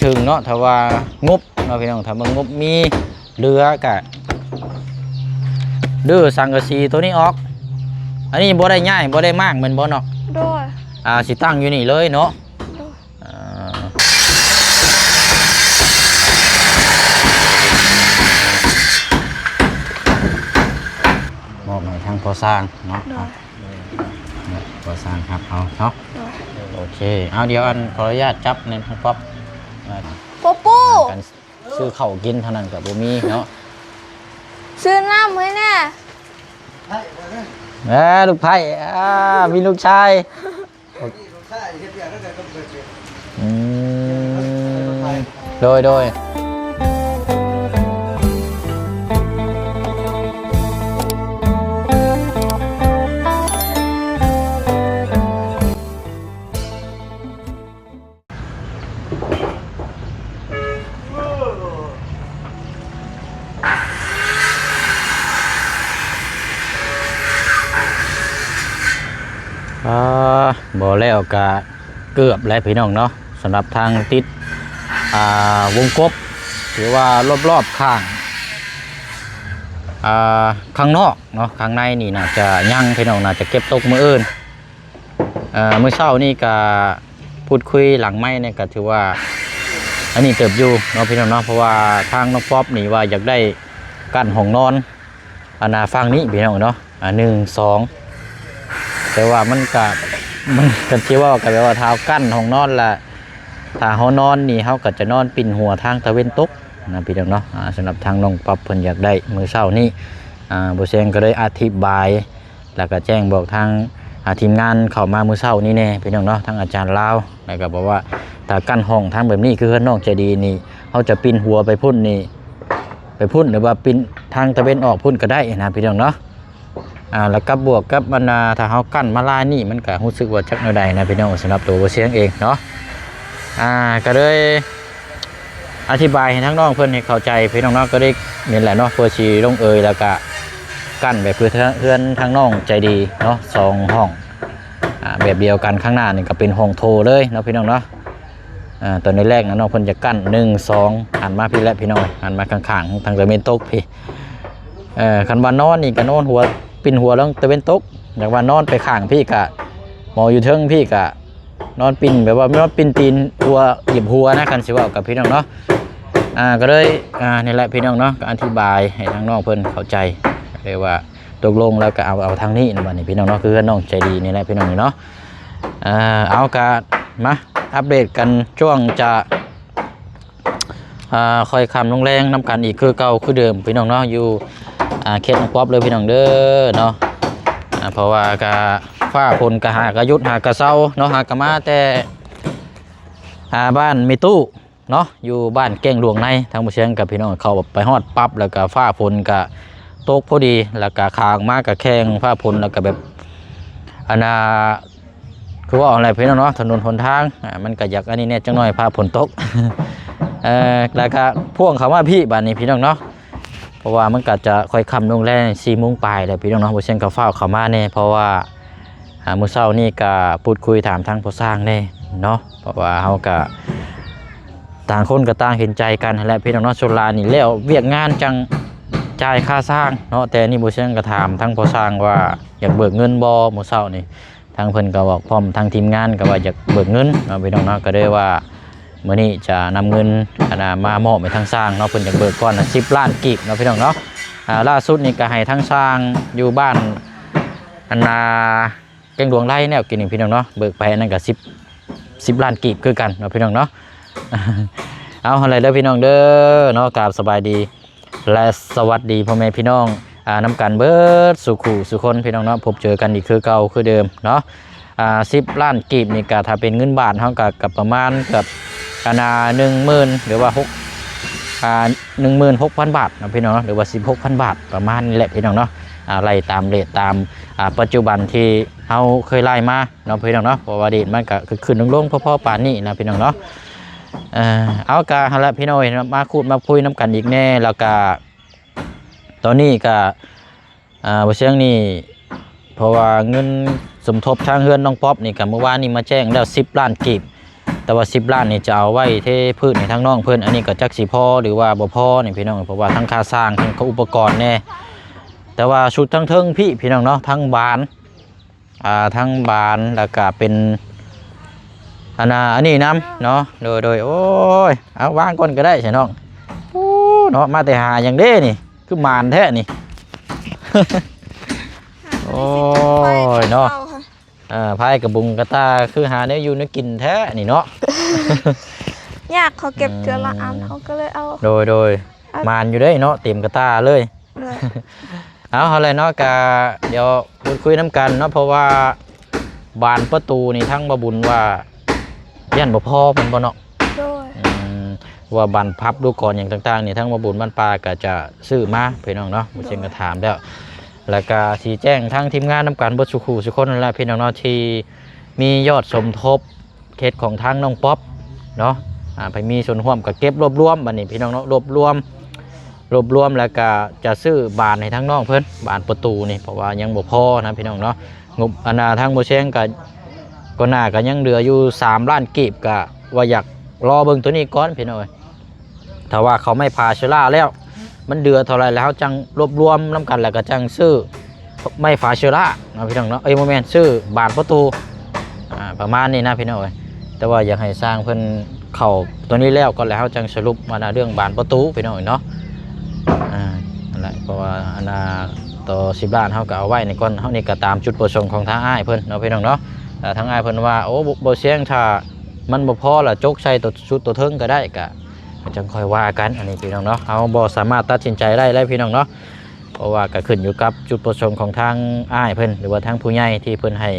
ถึงเนาะถ้าว่างบเนาะพี่น้องถ้าว่างบมีเรือกะดื้อสังกะสีตัวนี้ออกอันนี้บ่ได้ง่ายบ่ได้มากเหมือนบ่เนาะโดยสิตั้งอยู่นี่เลยเนาะมอบให้ทางพอสร้างเนาะพอสร้างครับเอาเนาะโอเคเอาเดี๋ยวอันขออนุญาตจับในทางป๊อปปูกันซื้อข้าวกินเท่านั้นกับบ่มีเนาะซื้อน้ำให้แน่ลูกไผ่มีลูกชายโดยบ่แล้วก็เกือบแล้วพี่น้องเนาะสำหรับทางติดวงกบหรือว่ารอบๆข้างนอกเนาะข้างในนี่น่าจะยังพี่น้องน่าจะเก็บตกมืออื่นเมื่อเช้านี่ก็พูดคุยหลังไม้เนี่ยก็ถือว่าอันนี้เติบอยู่เนาะพี่น้องเนาะเพราะว่าทางน้องป๊อปนี่ว่าอยากได้กั้นห้องนอนฟังนี้พี่น้องเนาะ1 2แต่ว่ามันกันที่ว่ากันแปลว่าเท้ากั้นห้องนอนละถ้าเขานอนนี่เขาก็จะนอนปิ่นหัวทางตะเวนตกนะพี่น้องเนาะสำหรับทางน้องป๊อปเพิ่นอยากได้มือเช้านี้บ่เซงก็ได้อธิบายแล้วก็แจ้งบอกทางทีมงานเข้ามามือเช้านี้แน่พี่น้องเนาะทางอาจารย์ลาวแล้วก็บอกว่าถ้ากั้นห้องทางแบบนี้คือน้องใจดีนี่เขาจะปิ่นหัวไปพุ่นนี่ไปพุ่นหรือว่าปิ่นทางตะเวนออกพุ่นก็ได้นะพี่น้องเนาะแล้วก็บวกกับบรรดาถ้าเขากั้นมาลายนี่มันก็รู้สึกว่าจักแนวใดนะพี่น้องสำหรับตัวเสียงเองเนาะก็เลยอธิบายให้ทั้งน้องเพื่อนให้เข้าใจพี่น้องก็ได้นี่แหละเนาะเพื่อชีลงแล้วก็กั้นแบบเพื่อนทั้งน้องใจดีเนาะ2 ห้องแบบเดียวกันข้างหน้านี่ก็เป็นห้องโถเลยเนาะพี่น้องเนาะตอนในแรกนะน้องเพื่อนจะกั้น1 2หันมาพี่และพี่น้องหันมาข้างๆทางตะเวนตกพี่คันว่านอนนี่ก็นอนหัวปิ่นหัวลงตะเวนตกอย่างว่านอนไปข้างพี่กะมองอยู่เทิงพี่กะนอนปิ่นแบบว่าไม่นอนปิ่นตีนหัวหยิบหัวนะกันสิว่ากับพี่น้องเนาะก็เลยนี่แหละพี่น้องเนาะก็อธิบายให้ทางน้องเพิ่นเข้าใจเรียกว่าตกลงแล้วก็เอาทางนี้นะบัดนี้พี่น้องเนาะคือน้องใจดีนี่แหละพี่น้องเนาะเอาการมาอัปเดตกันช่วงจะคอยคำลงแรงน้ำกันอีกคือเก่าคือเดิมพี่น้องเนาะอยู่เขตน้องป๊อปเลยพี่น้องเด้อเนาะเพราะว่ากะฟ้าพลกะหากระยุดหากระเซาเนาะหากระมาแต่บ้านมีตู้เนาะอยู่บ้านแก้งหลวงในทางผู้เชียงกับพี่น้องเขาไปฮอดปั๊บแล้วก็ฟ้าพลกะตกพอดีแล้วก็คางมากกับแข้งฟ้าพลแล้วก็แบบคือว่าอะไรพี่น้องเนาะถนนหนทางมันก็อยากอันนี้เนี่ยจังหน่อยฟ้าพลตกแล้วก็พ่วงเขาว่าพี่บ้านนี้พี่น้องเนาะเพราะว่ามันก็จะค่อยคำลงแรง4 โมงปลายเลยพี่น้องเนาะผู้เชี่ยวชาญเฝ้าเข้ามาเนี่ยเพราะว่ามื้อเช้านี่ก็พูดคุยถามทางผู้สร้างเนี่ยเนาะเพราะว่าเขาก็ต่างคนก็ต่างเห็นใจกันและพี่น้องเนาะโซลานี่แล้วเวียกงานจังจ่ายค่าสร้างเนาะแต่นี่ผู้เชี่ยวชาญก็ถามทางผู้สร้างว่าอยากเบิกเงินบ่มื้อเช้านี่ทางเพิ่นก็บอกพร้อมทางทีมงานก็ว่าอยากเบิกเงินเนาะพี่น้องเนาะก็ได้ว่าเมื่อนี้จะนำเงินมามอบให้ทางสร้างเนาะเพิ่นจะเบิกก้อน10 ล้านกีบเนาะพี่น้องเนาะล่าสุดนี่ก็ให้ทางสร้างอยู่บ้านแกงดวงไร่แนวกินพี่น้องเนาะเบิกไปนั่นก็10 ล้านกีบคือกันเนาะพี่น้องเนาะเอาอะไรเด้อพี่น้องเด้อเนาะกราบสบายดีและสวัสดีพ่อแม่พี่น้องน้ำกันเบิดสุขุสุคนพี่น้องเนาะพบเจอกันอีกคือเก่าคือเดิมเนาะ10 ล้านกีบนี่ก็ถ้าเป็นเงินบาทเท่ากับประมาณกับ10,000หรือว่า16,000 บาทนะพี่น้องหรือว่า16,000 บาทประมาณนี้แหละพี่น้องเนาะไล่ตามเรทตามปัจจุบันที่เราเคยไล่มาเนาะพี่น้องเนาะเพราะว่าเดทมันก็ขึ้นลงพ่อป่านนี้นะพี่น้องเนาะเอากาแล้วพี่น้องมาคูดมาคุยน้ำกันอีกแน่แล้วก็ตอนนี้ก็เชียงนี่เพราะว่าเงินสมทบทางเฮือนน้องป๊อปนี่กับเมื่อวานนี่มาแจ้งแล้ว10 ล้านกีบ แต่ว่า10ล้านนี่จะเอาไว้เทพื้นให้ทั้งน้องเพิ่นอันนี้ก็จักสิพอหรือว่าบ่พอนี่พี่น้องเพราะว่าทั้งค่าสร้างทั้งอุปกรณ์แน่แต่ว่าชุดทั้งเทิงพี่น้องเนาะทั้งบานทั้งบานแล้วก็เป็นอันนี้น้ำเนาะโดยโอ้ยเอาวางก่อนก็ได้ใช่น้องโอ้เนาะมาแต่หาอย่างเด้นี่คือมานแท้นี่ โอ้ยเนาะพายกับบุงกระตาคือหาเนื้ออยู่เนื้อกินแท้นี่เนาะ อยากเขาเก็บเจอละอันเขาก็เลยเอาโดยมานอยู่ได้เนาะเต็มกระตาเลยเอาอะไรเนาะกะเดี๋ยวพูดคุยน้ำกันเนาะเพราะว่าบานประตูนี่ทั้งบบุญว่าย่านบ่พอเป็นบ่เนาะว่าบานพับดูก่อนอย่างต่างๆนี่ทั้งบบุญบ้านปลาก็จะซื้อมาพี่น้องเนาะบ่เชิงกระถามแล้วก็ชี้แจ้งทั้งทีมงานน้ำกันบทสุขูสุคนนั่นแหละพี่น้องเนาะที่มียอดสมทบเคสของทางน้องป๊อปเนาะไปมีส่วนร่วมกับเก็บรวบรวมบัดนี้พี่น้องเนาะรวบรวมแล้วก็จะซื้อบานให้ทั้งน้องเพิ่นบานประตูนี่เพราะว่ายังบ่พอนะพี่น้องเนาะงบทางบ่เชงก็น่าก็ยังเหลืออยู่3ล้านกีบก็ว่าอยากรอเบิ่งตัวนี้ก่อนพี่น้องถ้าว่าเขาไม่พาเชล่าแล้วมันเดือเท่าไรแล้วจังรวบรวมน้ำกันแล้วก็จังซื้อไม่ฝาเชล่านะพี่น้องเนาะโมเมนต์ซื้อบานประตูประมาณนี้นะพี่น้องแต่ว่าอยากให้สร้างเพิ่นเข่าตัวนี้แล้วก็แล้วจังสรุปมาเรื่องบานประตูพี่น้องเนาะนั่นแหละเพราะว่าต่อ10ล้านเขาก็เอาไว้ในก้อนเขานี่ก็ตามจุดประสงค์ของทางอ้ายเพิ่นเนาะพี่น้องเนาะทางอ้ายเพิ่นว่าโอ้บ่เสียงถ้ามันบ่พอละจกใส่ตัวชุดตัวเทิงก็ได้ก็จังค่อยว่ากันอันนี้พี่น้องเนาะเขาบ่สามารถตัดสินใจได้เลยพี่น้องเนาะเพราะว่าก็ขึ้นอยู่กับจุดประสงค์ของทางอ้ายเพิ่นหรือว่าทางผู้ใหญ่ที่เพิ่นให้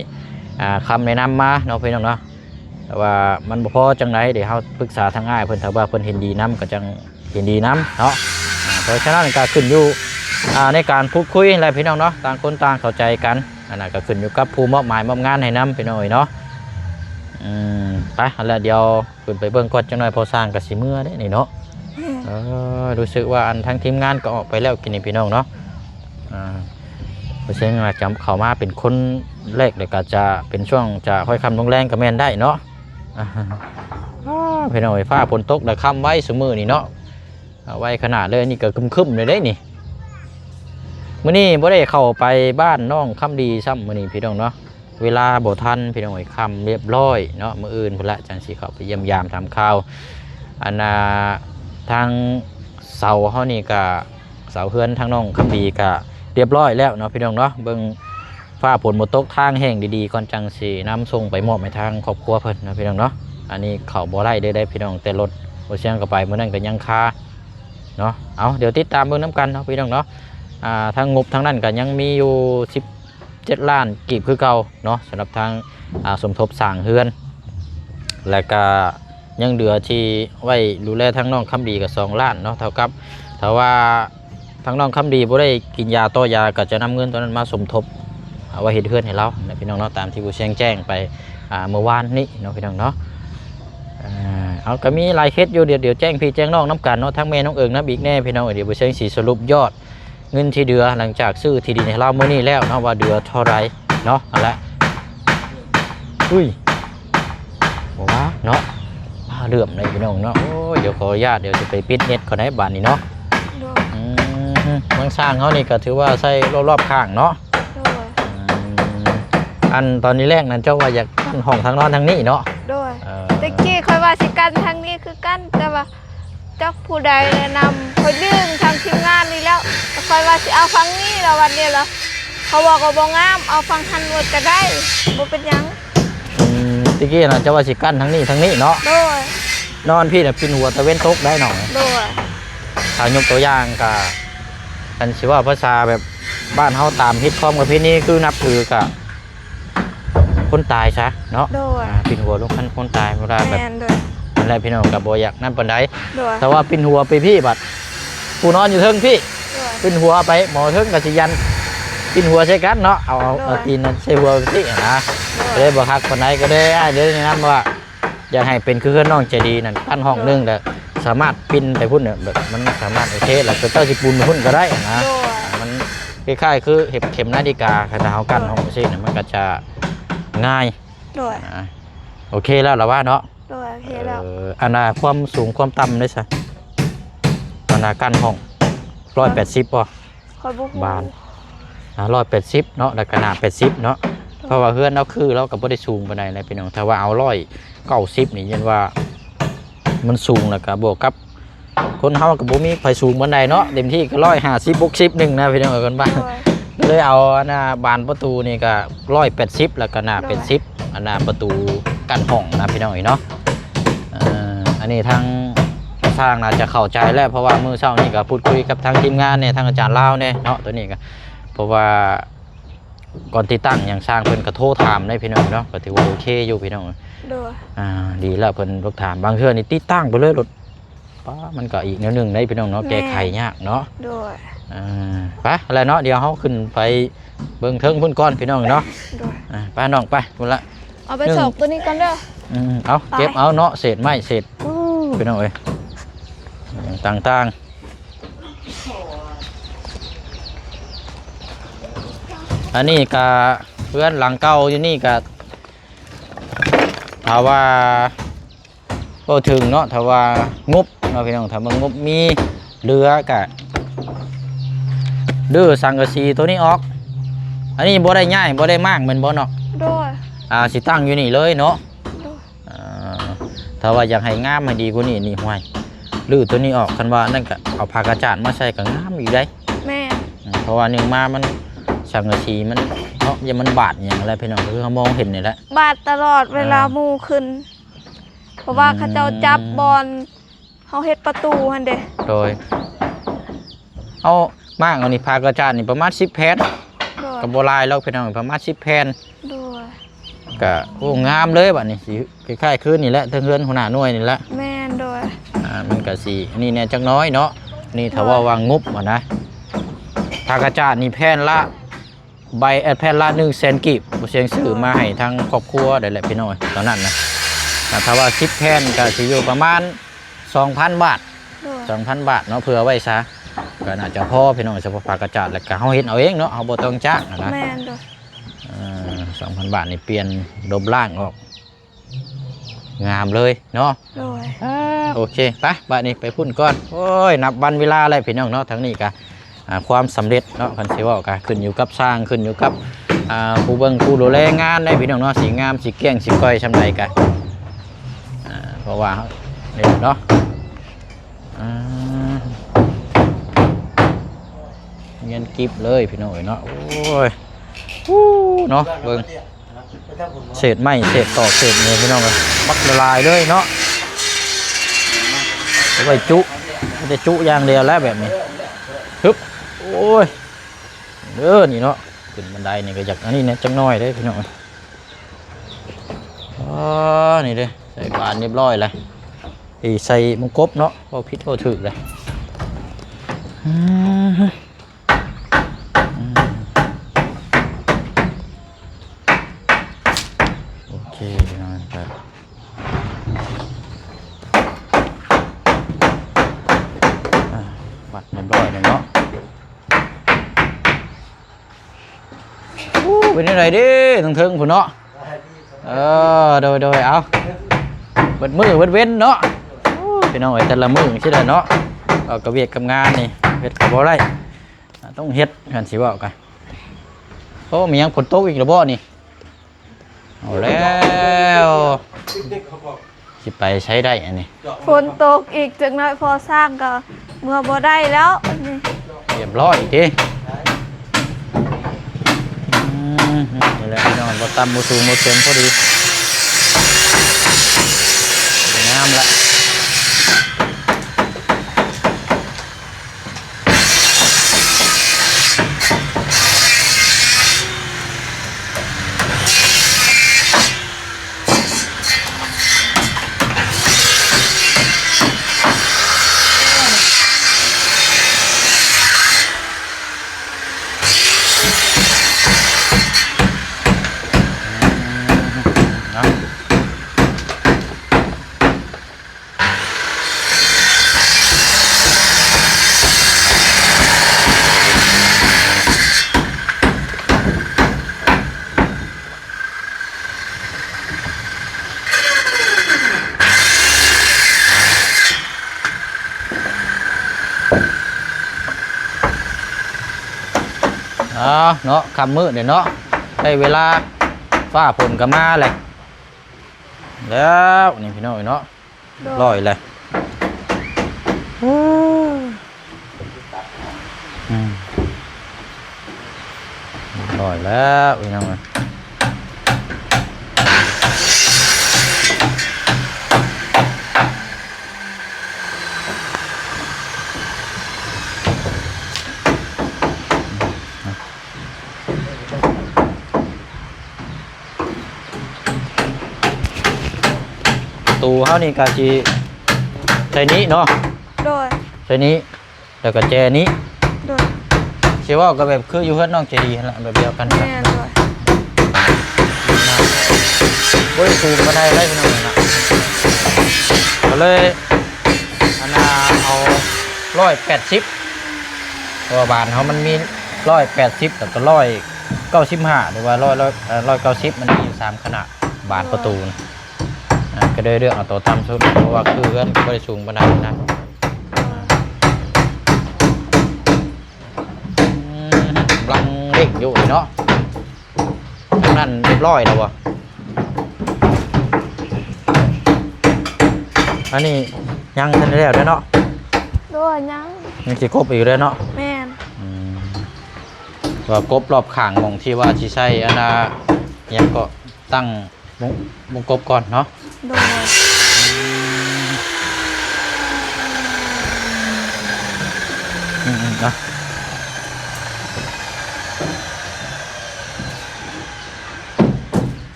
คำแนะนำมาเนาะพี่น้องเนาะแต่ว่ามันบ่พอจังไรเดี๋ยวเขาปรึกษาทางอ้ายเพิ่นถ้าว่าเพิ่นเห็นดีน้ำก็จังเห็นดีน้ำเนาะเพราะฉะนั้นก็ขึ้นอยู่ในการพูดคุยอะไรพี่น้องเนาะต่างคนต่างเข้าใจกันอันนั้นก็ขึ้นอยู่กับผู้มอบหมายมอบงานให้น้ำพี่น้องเนาะไปแล้วเดี๋ยวขึ้นไปเบิ่งก่อนจังหน่อยพอสร้างกับสีเมื่อได้นี่เนาะรู้สึกว่าอันทั้งทีมงานก็ออกไปแล้วกินนี่พี่น้องเนาะเพราะฉะนั้นจำเขามาเป็นคนแรกเลยก็จะเป็นช่วงจะค่อยคำลงแรงกับแมนได้เนาะพี่น้องไฟฟ้าฝนตกแต่ค่ำไว้สมือนี่เนาะไว้ขนาดเลยนี่ก็คึมๆเลยได้นี่มื้อนี้บ่ได้เข้าไปบ้านน้องค่ำดีซ้ำมื้อนี้พี่น้องเนาะเวลาบ่ทันพี่น้องค่ำเรียบร้อยเนาะมื้ออื่นพุ่นละจังสิเข้าไปเยี่ยมยามทำข่าวทางเสาเฮานี่ก็เสาเฮือนทางน้องค่ำดีก็เรียบร้อยแล้วเนาะพี่น้องเนาะเบิ่งฟ้าฝนบ่ตกทางแห้งดีๆก่อนจังสินำส่งไปมอบให้ทางครอบครัวเพิ่นนะพี่น้องเนาะอันนี้เข้าบ่ได้พี่น้องแต่รถบ่เชียงก็ไปมื้อนั้นก็ยังคาเนาะเอาเดี๋ยวติดตามเบิ่งน้ำกันเนาะพี่น้องเนาะทางงบทางนั้นก็ยังมีอยู่17ล้านกีบคือเก่าเนาะสำหรับทางสมทบสร้างเฮือนและก็ยังเหลือที่ไว้ดูแลทางน้องคำดีกับ2ล้านเนาะเท่ากับถ้าว่าทางน้องคำดีบ่ได้กินยาต่อยาก็จะนำเงินตัวนั้นมาสมทบเอาไว้เฮ็ดเฮือนให้เราพี่น้องเนาะตามที่ผู้แจ้งไปเมื่อวานนี้เนาะพี่น้องเนาะเอาก็มีหลายเคสอยู่เดี๋ยวแจ้งพี่แจ้งน้องน้ำกันเนาะทั้งแม่น้องเอิงนะบิ๊กแน่พี่น้องเดี๋ยวผู้แจ้งสีสรุปยอดเงินที่เดือหลังจากซื้อที่ดินให้เราเมื่อนี้แล้วเนาะว่าเดือเท่าไรเนาะเอาละอุ้ยบอกว่าเนาะเลื่อมเลยพี่น้องเนาะโอ้ยเดี๋ยวขออนุญาตเดี๋ยวจะไปปิดเน็ตก่อนให้บ้านนี้เนาะเมืองสร้างเขานี่ก็ถือว่าใส่รอบๆข้างเนาะอันตอนนี้แรกนั้นเจ้าว่าอยากกั้นห้องทางนอนทางนี้เนาะด้วยตะกี้คอยว่าสิกันทางนี้คือกันแต่ว่าเจ้าผู้ใดแนะนำคอยดึงทางทีมงานนี่แล้วคอยว่าสิเอาฟังนี้แล้ววันนี้แล้วเขาบอกว่าบ่งามเอาฟังทันหมดก็ได้บ่เป็นยังตะกี้นะเจ้าว่าสิกันทางนี้เนาะด้วยนอนพี่น่ะปินหัวตะเว้นตกได้หน่อยด้วยถ้ายกตัวอย่างกับกันสิว่าภาษาแบบบ้านเฮาตามฮิตคอมกับพี่นี่คือนับถือกับคนตายซะเนาะปินหัวลูกคนตายเวลาแบบอะไรพี่น้องกับโบอยากนั่นปันไดแต่ว่าปินหัวไปพี่บัดผู้นอนอยู่เทิงพี่ปินหัวไปหมอเทิงกับสิยันปินหัวใช้กันเนาะเอาตีนใช้หัวพี่นะเลยบอกฮักปันไดก็ได้เดี๋ยวนี้นั่นว่าอยากให้เป็นคือน้องใจดีนั่นกั้นห้องนึงแต่สามารถปินไปพุ่นเนี่ยแบบมันสามารถโอเคแหละเจ้าสิปูนพุ่นก็ได้นะมันคล้ายๆคือเห็บเข็มนาฬิกาขนาดเขากั้นห้องซี่เนี่ยมันก็จะง่ายโอเคแล้วหรอว่าเนาะ โดยโอเคแล้ว อันน่ะความสูงความต่ำได้ซะอันน่ะกั้นห้อง180ป่ะ คอยบุก บาน180เนาะแล้วก็หน้า80เนาะเพราะว่าเฮือนเราคือเราก็บ่ได้สูงปานใดนะพี่น้องถ้าว่าเอา190นี่ยันว่ามันสูงแล้วก็บวกกับคนเฮาก็บ่มีไผสูงปานใดเนาะเต็มที่ก็150 60นึงนะพี่น้องกันบ้าน โดย เลยเอาอันน่ะบานประตูนี่ก็180แล้วก็หน้า80อันน่ะประตูกั้นห้องนะพี่น้องเนาะอันนี้ทางสร้างน่าจะเข้าใจแล้วเพราะว่ามื้อเช้านี่ก็พูดคุยกับทางทีมงานเนี่ยทางอาจารย์ลาวเนี่ยเนาะตัวนี้ก็เพราะว่าก่อนติดตั้งอย่างสร้างเพิ่นก็โทรถามได้พี่น้องเนาะก็ถือว่าโอเคอยู่พี่น้อง โดย ดีแล้วเพิ่นรถถามบางเทื่อนี่ติดตั้งไปเลยรถป้ามันก็อีกแนวหนึงได้พี่น้องเนาะแก้ไขยากเนาะ โดย ไปอะไรเนาะเดี๋ยวเฮาขึ้นไปเบิ่งเทิงพุ่นก่อนพี่น้องเนาะ โดย ไปน้องไปพุ่นละ เอาไปสอบตัวนี้กันเด้อ เอาเก็บเอาเนาะเศษไม้เศษพี่น้องเอ้ยต่างๆอันนี้ก็เพื่อนหลังเก่าอยู่นี่ก็ถ้าว่าก็ถึงเนาะถ้าว่างบเนาะพี่น้องถ้ามันงบมีเหลือกะดื้อสังกะสีตัวนี้ออกอันนี้บ่ได้ง่ายบ่ได้มากเหมือนบ่เนาะ โดย สิตั้งอยู่นี่เลยเนาะ โดย ถ้าว่าอยากให้งามให้ดีกว่านี้นี่ห่วยลื้อตัวนี้ออกคันว่านั่นก็เอาผ้ากระจาดมาใส่ก็งามอีกได้ แม่ เพราะว่าหนึ่งมามันสังกะสีมันเนาะอย่ามันบาดอย่างไรพี่น้องคือเขามองเห็นนี่แหละ บาดตลอดเวลาหมูขึ้น เพราะว่าเขาเจ้าจับบอลเขาเฮ็ดประตูหันเด้ โดยเอามากเอานี่ผ้ากระจาดนี่ประมาณ10 แผ่น โดย กับโบราณแล้วพี่น้องประมาณ10 แผ่น โดย ก็โอ้งามเลยบัดนี้สีคล้ายๆคืนนี่แหละเทิงเฮือนหัวหน้าหน่วยนี่แหละ แม่นโดย มันก็สีนี่เนี่ยจักน้อยเนาะนี่ถ้าว่าวางงบอ่ะนะผ้ากระจาดนี่แผ่นละใบแผ่นละ100,000 กีบบ่เสียงซื้อมาให้ทางครอบครัวได้แหละพี่น้อยตอนนั้นนะถ้าว่า10 แผ่นก็สิอยู่ประมาณ 2,000 บาท โดย 2,000 บาทเนาะเผื่อไว้ซะก็น่าจะพอพี่น้องเฉพาะผ้ากระจาดแล้วก็เฮาเฮ็ดเอาเองเนาะเฮาบ่ต้องจ้างนะ แม่นโดย 2,000 บาทนี่เปลี่ยนดมล่างออกงามเลยเนาะ โดย โอเคไปบัดนี้ไปพุ่นก่อนโอ้ยนับวันเวลาอะไรพี่น้องเนาะทั้งนี้ก็ความสำเร็จเนาะคันสิว่าก็ขึ้นอยู่กับสร้างขึ้นอยู่กับผู้เบิ่งผู้ดูแลงานได้พี่น้องเนาะสีงามสีเกลี้ยงสีก้อยชำใดกันเพราะว่านี่เนาะเงินกิฟเลยพี่น้องเนาะโอ้ยเนาะเบิ่งเศษไม้เศษตอกเศษเนี่ยพี่น้องเลยมักละลายเลยเนาะเอาไว้จุมันจะจุอย่างเดียวแล้วแบบนี้ฮึบโอ้ยเด้อนี่เนาะขึ้นบันไดนี่ก็อยากอันนี้เนี่ยจังน้อยเด้พี่น้องนี่เด้ใส่บานเรียบร้อยเลยใส่มงกบเนาะพอพิษพอถึกเลยโอเคพี่น้องครับบัดเรียบร้อยเลยเนาะเป็นยังไงดิถึงๆผู้เนาะโดยเอาเบิดมือเบิดเว้นเนาะพี่น้องไอ้แต่ละมือใช่ไหมเนาะกระเวียดกับงานนี่เฮ็ดกับบ่ได้ต้องเฮ็ดกันสิว่ากันโอ้มียังฝนตกอีกหรือบ่นี่เอาแล้วสิไปใช้ได้อันนี้ ฝนตกอีกจักหน่อยพอสร้างก็เมื่อบ่ได้แล้วนี่ เรียบร้อยอีกทีนี่แหละพี่น้องบ่ต่ำบ่สูงบ่เต็มพอดีงามละ เนาะคำมืดเดี๋ยวเนาะได้เวลาฟ้าฝนก็มาเลยแล้วนี่พี่น้องเนาะลอยเลยลอยแล้วพี่น้องตูเฮานี่กาจีใส่นี้เนาะโดยใส่นี้แล้วก็แจนี้โดยเชื่อว่าก็แบบคืออยู่เพื่อนน้องเจดีละแบบเดียวกันแม่โดยโอ้ยสูงมาได้พี่น้องนะก็เลยอันน่ะเอา180ตัวบานเขามันมี180แต่ก็195หรือว่า190มันมีอยู่3ขนาดบานประตูก็ได้เรื่องเอาตัวต่ำสุดเพราะว่าคือเพื่อนก็ไม่ได้สูงมาได้นะกำลังเร่งอยู่เนาะนั่นเรียบร้อยแล้ววะอันนี้ยังทันได้แล้วเนาะด้วยยังสิกบอีกเลยเนาะแม่นว่ากบรอบข้างมองที่ว่าที่ใช่อันน่ะยังก็ตั้งมงกบก่อนเนาะโดยนะ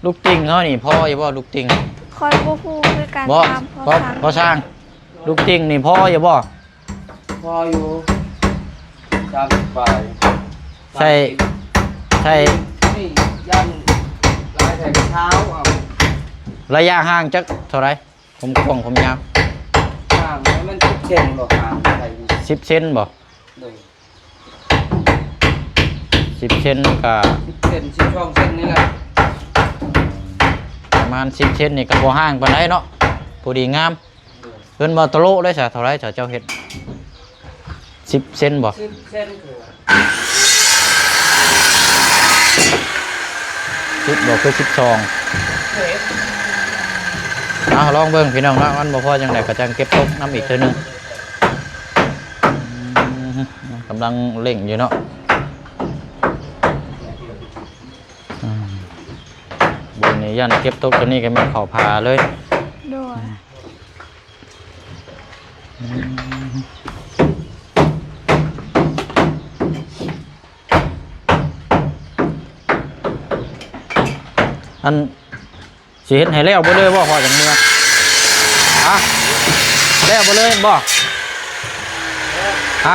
ลูกติงเขานี่พ่ออย่าบอกลูกติงคอยบูฮูด้วยการตามพ่อช่างลูกติงนี่พ่ออย่าบอกพ่ออยู่30 ปีใช่นี่ยันลายแถวเท้าเอาระยะห่างจักเท่าไรผมกว้างผมยาวห่างมัน10 เซนบ่ห่างใส่10 เซนบ่10 เซนกับ10 เซน12 เซนนี่แหละประมาณ10 เซนนี่ก็บ่ห่างปานใดเนาะพอดีงามเพิ่นบ่ตะโลได้ซะเท่าไรเจ้าเฮ็ด10 เซนบ่10 เซนคือ10บ่คือ12ลองเบิ่งพี่น้องนะมันบ่พอจังได๋ก็จังเก็บตกน้ำอีกเทื่อนึงกำลังเร่งอยู่เนาะบนนี้ยันเก็บตกตัวนี้ก็แม่นเข้าพาเลยด้วยอันสิเฮ็ดให้แล้วบ่เลยบ่พอจังเมื่อแล้วบ่เลยบ่เ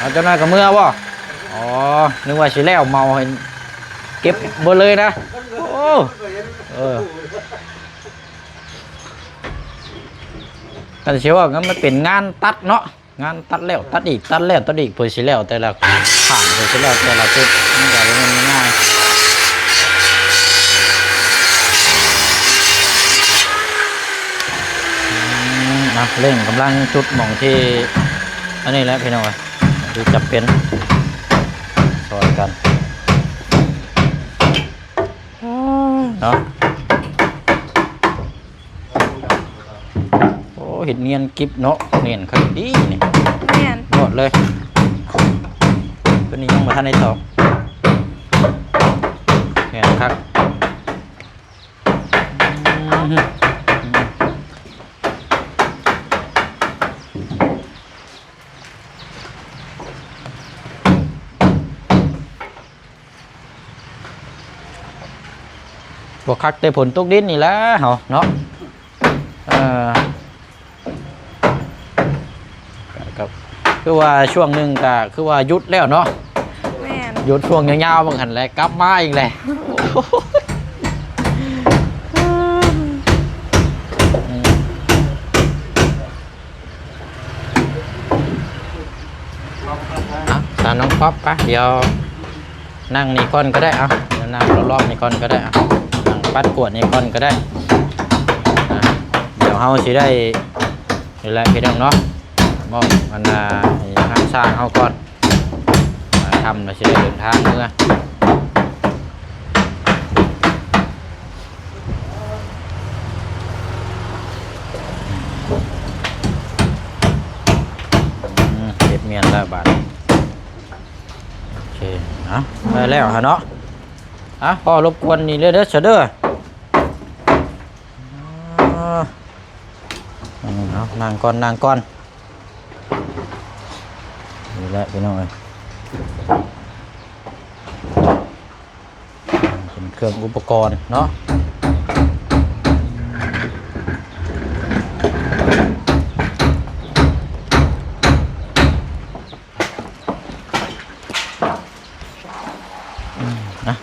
อาจังได๋ก็เมื่อบ่อ๋อนึกว่าสิแล้วเมาให้เก็บบ่เลยนะโอ้ก็สิว่างั้นมันเป็นงานตัดเนาะงานตัดแล้วตัดอีกตัดแล้วตัดอีกเพิ่นสิแล้วแต่ละข้างเพิ่นสิแล้วแต่ละจุดมันก็บ่แม่นง่ายเร่งกำลังจุดหม่องที่อันนี้แหละพี่น้องที่จะเป็นซอยกันเนาะโอ้เห็ดเนียนกิบเนาะเนียนคันดีนี่เนียนหมดเลยตัวนี้ยังมาทันได้ต่อเนียนครับบวกคักแต่ผลตกดินนี่แหละเหรอเนาะคือว่าช่วงหนึ่งก็คือว่ายุดแล้วเนาะยุดช่วงยาวๆบางหันแล้วกลับมาอีกเลยตาน้องป๊อปปะเดี๋ยวนั่งนี่ก่อนก็ได้เอา นั่งรอบๆนี่ก่อนก็ได้อ่ะนั่งปัดกวดนี่ก่อนก็ได้อ่ะเดี๋ยวเฮาสิได้นี่แหละพี่น้องเนาะมอบมันให้ทางสร้างเฮาก่อนทำแล้วสิได้เดินทางเมื่อเก็บเมียนแล้วบาดโอเคเอาได้แล้วฮะเนาะพอรบกวนนี่เด้อเสยเด้อเอานั่งก่อนนี่แหละพี่น้องเอ้ยเป็นเครื่องอุปกรณ์เนาะ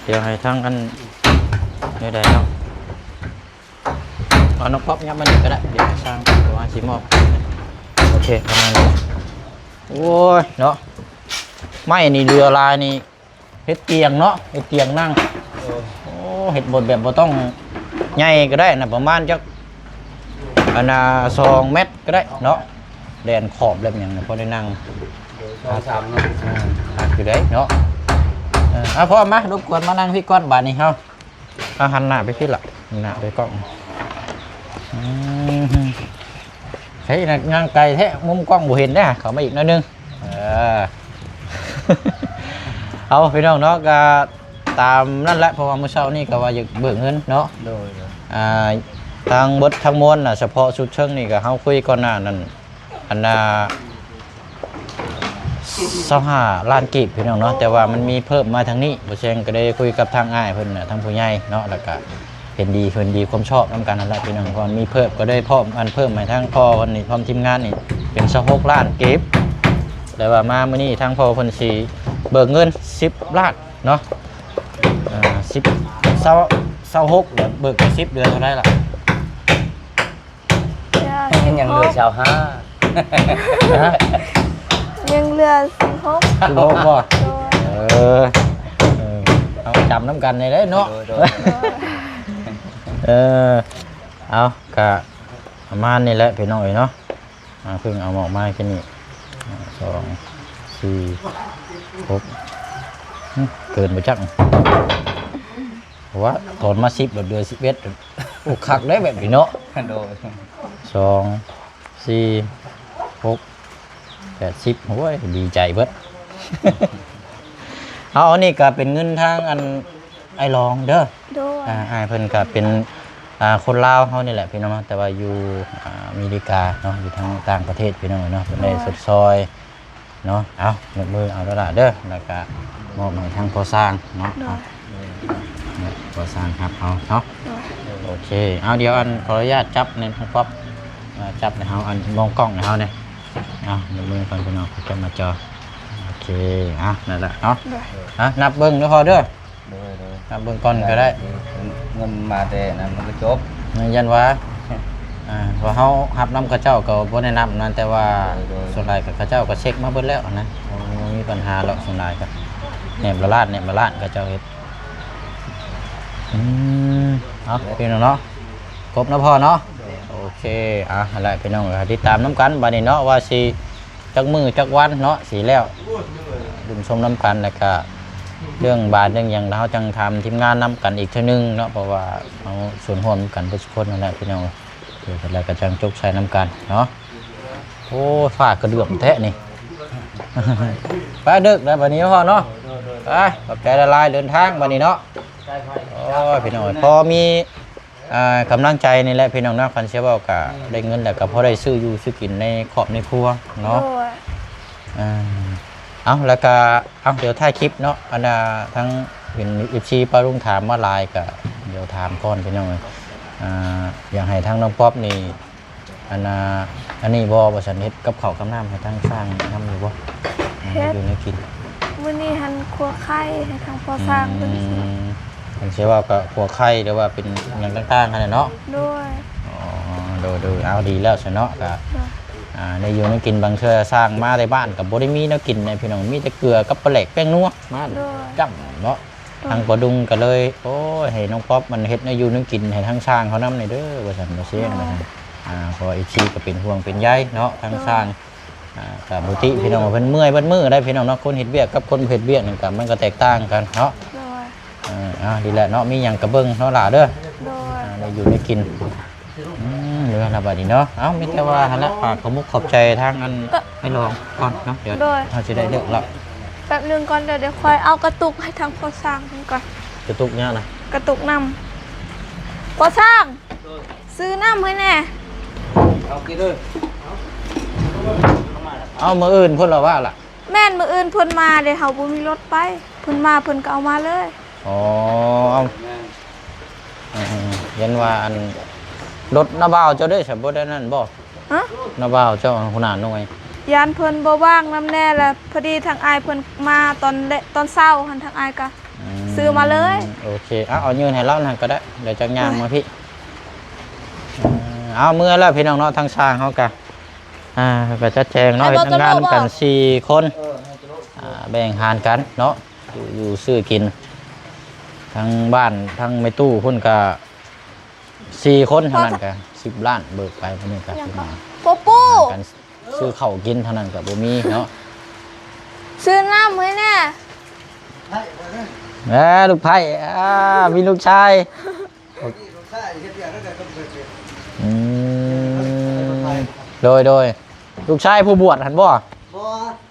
เดี๋ยวให้ทั้งอันนี่ได้เนาะเอาน้องป๊อปยับมันก็ได้เดี๋ยวสร้างตัวสีมอบโอเคประมาณนี้โอ้ยเนาะไม่นี่เรือลายนี่เฮ็ดเตียงเนาะเฮ็ดเตียงนั่งโอ้เฮ็ดบทแบบบ่ต้องใหญ่ก็ได้นะประมาณจักอันน่ะ2 เมตรก็ได้เนาะแดนขอบแบบอย่างนี้พอได้นั่ง3เนาะอยู่ได้เนาะพ่อมารบกวนมานั่งพี่ก้อนบาทนี่เฮาหันหน้าไปพี่ละหันหน้าไปกล้องใช่นะย่างไก่แท้มุมกล้องบ่เห็นนะเขามาอีกน้อยนึงเอาพี่น้องเนาะก็ตามนั่นแหละเพราะว่าเมื่อเช้านี่ก็ว่าอยากเบิกเงินเนาะโดยทางบททางมวลน่ะเฉพาะชุดเชิงนี่ก็เฮาคุยก่อนหน้านั้นอัน25 ล้านกีบพี่น้องเนาะแต่ว่ามันมีเพิ่มมาทางนี้บ่เช่นก็ได้คุยกับทางอ้ายเพิ่นน่ะทางผู้ใหญ่เนาะแล้วก็เห็นดีความชอบนำกันนั่นแหละพี่น้องก่อนมีเพิ่มก็ได้พร้อมอันเพิ่มให้ทางพ่อคนนี้พร้อมทีมงานนี่เป็น26 ล้านกีบแต่ว่ามามื้อนี้ทางพ่อเพิ่นสิเบิกเงิน10 ล้านเนาะ26เดี๋ยวเบิก10เดือนเท่าไหร่ล่ะยังเหลือชาว5ยังเหลือ16บ่เอาจำน้ำกันในได้เนาะเอากะประมาณนี้แหละพี่น้องเนาะเพิ่งเอาหมอกไม้แค่นี้2 4 6เกินไปจักเพราะว่าถอนมา10เดือน11อุกคักได้แบบนี้เนาะ2 4 6 80โอ้ยดีใจเบิดเอาอันนี้ก็เป็นเงินทางอันไอ้รองเด้อเพิ่นก็เป็นคนลาวเฮานี่แหละพี่น้องแต่ว่าอยู่อเมริกาเนาะอยู่ทางต่างประเทศพี่น้องเนาะเพิ่นได้สดซอยเนาะเอายกมือเอาแล้วล่ะเด้อแล้วก็มอบให้ทางก่อสร้างเนาะก่อสร้างครับเอาเนาะโอเคเอาเดี๋ยวอันขออนุญาตจับในทางป๊อปจับในเฮาอันมองกล้องในเฮาเนี่ยยกมือก่อนพี่น้องจะมาจอโอเคนั่นแหละเนาะนับเบิ้งแล้วพอเด้อนับเบิ้งก่อนก็ได้เงินมาแต่นั้นมันก็จบยันว่าพอเขาหับน้ำข้าเจ้าก็บ่ได้นับนั่นแต่ว่าส่วนใหญ่กับข้าเจ้าก็เช็คมาเบิดแล้วนะไม่มีปัญหาหรอกส่วนใหญ่ก็แหนมละลาดข้าเจ้าเฮ็ดเอาพี่น้องเนาะครบนะพ่อเนาะโอเคอะไรพี่น้องติดตามน้ำกันบัดนี้เนาะว่าสิจักมือจักวันเนาะสีแล้วดุมชมน้ำกันแล้วก็เรื่องบาทเรื่องอย่างเราจังทำทีมงานน้ำกันอีกเท่านึงเนาะเพราะว่าเอาส่วนร่วมกันทุกคนนั่นแหละพี่น้องเดี๋ยวอะไรก็จังจกใช้น้ำกันเนาะโอ้ฝากกระเดื่องแท้นี่ไปดึกแล้ววันนี้พ่อเนาะไปขอบใจละลายเดินทางวันนี้เนาะโอ้พี่น้องพอมีกำลังใจนี่แหละพี่น้องนะคันเชื่อว่ากะได้เงินแต่ก็พอได้ซื้ออยู่ซื้อกินในครอบในครัวเนาะเอาแล้วก็เดี๋ยวถ่ายคลิปเนาะอันน่ะทั้งเป็นชีปารุ่งถามว่าลายก็เดี๋ยวถามก่อนพี่น้องอยากให้ทั้งน้องป๊อปนี่อันนี้บ่สันเฮ็ดกับข้าวกับน้ำให้ทั้งสร้างน้ำอยู่บ่อยู่ในกินมื้อนี้หันครัวไข่ให้ทางพอสร้างเพิ่นผมเชื่อว่าก็หัวไข่หรือว่าเป็นอย่างต่างๆกันเนาะด้วยดูเอาดีแล้วใช่เนาะก็ในอยู่ในกินบางเชื่อสร้างมาในบ้านกับบ่ได้มีแนวกินในพี่น้องมีแต่เกลือกับปลาแหลกแป้งนัวมาจับเนาะ ทางปอดุงก็เลยโอ้ยให้น้องป๊อปมันเฮ็ดให้อยู่นึกกินให้ทางสร้างเขานำในเด้อว่าซั่นบ่เสียงนะพออีกทีก็เป็นห่วงเป็นใยเนาะทางสร้างกับบุติพี่น้องเพิ่นเมื่อยเบิดมื้อได้พี่น้องเนาะคนเฮ็ดเวียกกับคนบ่เฮ็ดเวียกนี่ก็มันก็แตกต่างกันเนาะ โดย ดีแหละเนาะมีหยังกระเบิ่งเนาะล่ะเด้อ โดย ได้อยู่ได้กินเหลือละบัดนี้เนาะเอ้ามีแต่ว่าหั่นละฝากขอมุกขอบใจทางอันให้ลองก่อนเนาะเดี๋ยวเราสิได้เลิกละ แป๊บนึงก่อนเดี๋ยวค่อยเอากระตุกให้ทางพอสร้างก่อน กระตุกเนี่ยนะ กระตุกนำพอสร้างซื้อน้ำให้แน่ เอากินเลย เอามื้ออื่นเพิ่นละว่าล่ะ แม่นมื้ออื่นเพิ่นมาเดี๋ยวเฮาบ่มีรถไปเพิ่นมาเพิ่นก็เอามาเลย อ๋อเอาเห็นว่าอันรถนาบ่าวเจ้าได้ใช่บ่ได้นั่นบ่ ฮะ นาบ่าวเจ้าหัวหน้าหน่วย ยานเพิ่นบ่ว่างนำแน่ละพอดีทางอายเพิ่นมาตอนเช้าหันทางอายก็ซื้อมาเลย โอเคเอายืนให้เรานั่นก็ได้เดี๋ยวจักย่างมาพี่เอาเมื่อแล้วพี่น้องเนาะทางสร้างเฮาก็ก็จัดแจงเนาะเฮ็ดทำงานกัน4คนแบ่งหารกันเนาะอยู่ซื้อกินทั้งบ้านทั้งแม่ตู้เพิ่นก็4คนเท่านั้นก็10 ล้านเบิกไปเพิ่นนี่ก็สิมา ปูปู กันซื้อข้าวกินเท่านั้นก็บ่มีเนาะ ซื้อน้ำให้แน่ ลูกไผ่มีลูกชายโดยลูกชายผู้บวชหันบ่ บ่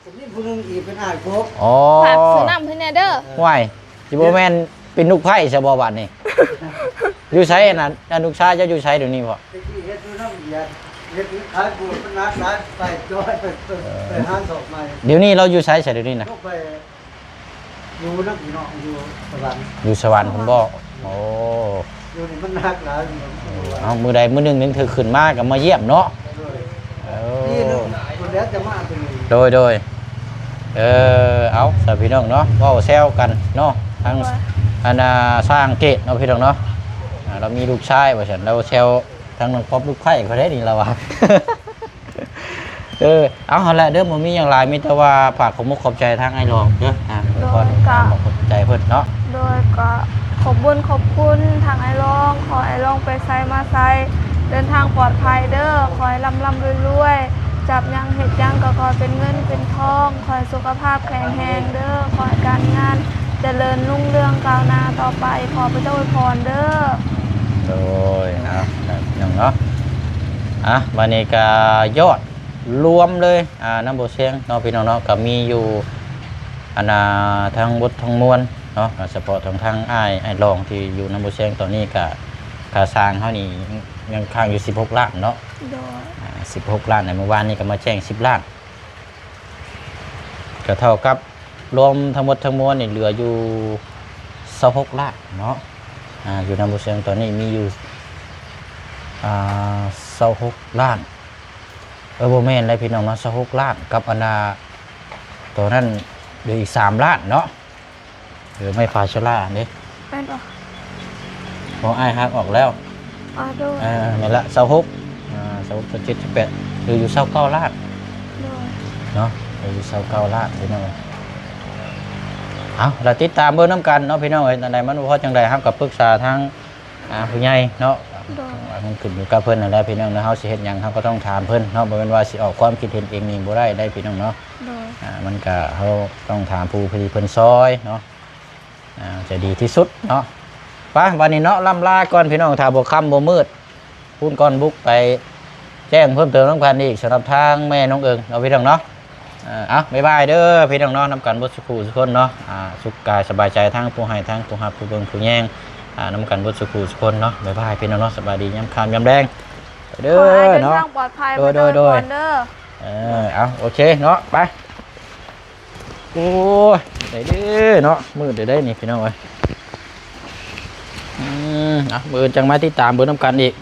สำนีผู้นึงอีกเป็นอ้ายครบ อ๋อ ฝากซื้อน้ำให้แน่เด้อ ห่วยสิบ่แม่นเป็นลูกไผ่ซะบ่บัดนี้ อยู่ไสน่ะลูกชายเจ้าอยู่ไสเดี๋ยวนี้บ่ ตะกี้เฮ็ดอยู่น้ำเย็นเฮ็ดขายปูนมันนักหลายไปจ้อยไปหาศพใหม่ เดี๋ยวนี้เราอยู่ไสซะเดี๋ยวนี้น่ะ ก็ไปอยู่น้ำพี่น้องอยู่สวรรค์ อยู่สวรรค์พุ่นบ่โอ้ อยู่นี่มันนักหลาย เอามื้อใดมื้อหนึงนึงเธอขึ้นมาก็มาเยี่ยมเนาะ นี่นึงคนแล้วจะมาเป็น โดยเอาสาพี่น้องเนาะเว้าแซวกันเนาะทางอันสร้างเกตเนาะพี่น้องเนาะเรามีลูกชายว่าฉันเราแซวทางน้องป๊อปลูกไผ่เขาได้นี่เราว่า เอาหั่นแหละเด้อบ่มีหยังหลายมีแต่ว่าฝากขอมุกขอบใจทางไอ้รองเด้อขอขอบใจเพิ่นเนาะ โดยก็ขอบคุณทางไอ้รองขอไอ้รองไปไซมาไซเดินทางปลอดภัยเด้อขอให้ร่ำรวยจับยังเห็ดยังก็ขอเป็นเงินเป็นทองขอให้สุขภาพแข็งแรงเด้อขอให้การงานเจริญรุ่งเรืองก้าวหน้าต่อไปขอพระเจ้าอวยพรเด้อ โดยพี่น้องเนาะวันนี้ก็ยอดรวมเลยน้ำโบเชียงเนาะพี่น้องเนาะก็มีอยู่ทางบททางมวลเนาะเฉพาะทางไอ้รองที่อยู่น้ำโบเชียงตอนนี้ก็ค่าสร้างเขานี่ยังค้างอยู่16 ล้านเนาะ โดย 16 ล้านในเมื่อวานนี้ก็มาแจ้ง10 ล้านก็เท่ากับรวมทั้งหมดทั้งมวลนี่เหลืออยู่26 ล้านเนาะอยู่น้ำโบเชียงตอนนี้มีอยู่26 ล้านโบแมนอะไรพี่น้องเนาะ26 ล้านกับตัวนั้นเหลืออีก3 ล้านเนาะเหลือไม่ฟาชล่าเนี่ย เป็นปะ พอไอ้ฮักออกแล้ว โดย นี่ละ26 27 28เหลืออยู่29 ล้าน โดย เนาะเหลืออยู่29 ล้านพี่น้องเอาเราติดตามเบอร์น้ำกันเนาะพี่น้องเอ้ยตอนใดมันพอจังใดครับกับปรึกษาทางผู้ใหญ่เนาะ โดย มันขึ้นอยู่กับเพิ่นนั่นแหละพี่น้องเนาะเฮาสิเฮ็ดหยังเฮาก็ต้องถามเพิ่นเนาะบ่แม่นว่าสิออกความคิดเห็นเองนี่บ่ได้พี่น้องเนาะ โดย มันก็เฮาต้องถามผู้ผลิตเพิ่นซอยเนาะจะดีที่สุดเนาะไปวันนี้เนาะล่ำลาก่อนพี่น้องถ้าบ่ค่ำบ่มืดพูนก่อนบุกไปแจ้งเพิ่มเติมน้ำกันอีกสำหรับทางแม่น้องเอิงเอาพี่น้องเนาะบ๊ายบายเด้อพี่น้องเนาะนำกันบ่สุขทุกคนเนาะสุขกายสบายใจทั้งผู้ให้ทั้งผู้รับผู้เบิ่งผู้แย่งนำกันบดสุขุทุกคนเนาะบ๊ายบายพี่น้องเนาะสบายดีย้ำคำย้ำแดงเด้ ขอให้ อ เดิน เนาะ ทางปลอดภัย โดย เด้อ เอาโอเคเนาะไปโอ้ยได้เด้อเนาะมืดได้นี่พี่น้องเอ้ยมือจังมาติดตามเบอร์น้ำกันอีก